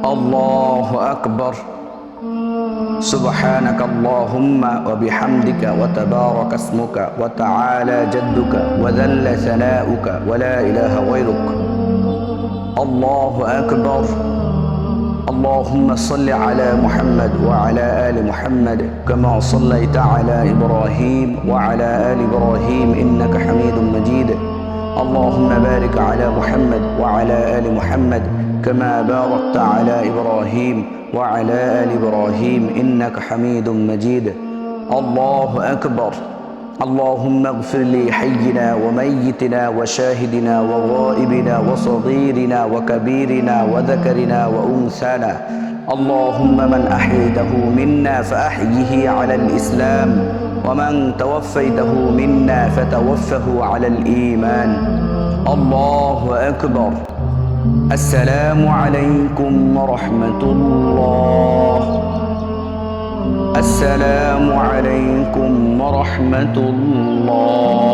الله أكبر سبحانك اللهم وبحمدك وتبارك اسمك وتعالى جدك وذل ثناؤك ولا إله غيرك الله أكبر اللهم صل على محمد وعلى آل محمد كما صليت على إبراهيم وعلى آل إبراهيم إنك حميد مجيد اللهم بارك على محمد وعلى آل محمد كما باركت على إبراهيم وعلى آل إبراهيم إنك حميد مجيد الله أكبر اللهم اغفر لحينا وميتنا وشاهدنا وغائبنا وصغيرنا وكبيرنا وذكرنا وأنثانا اللهم من أحييته منا فأحيه على الإسلام ومن توفيته منا فتوفه على الإيمان الله أكبر السلام عليكم ورحمة الله السلام عليكم ورحمة الله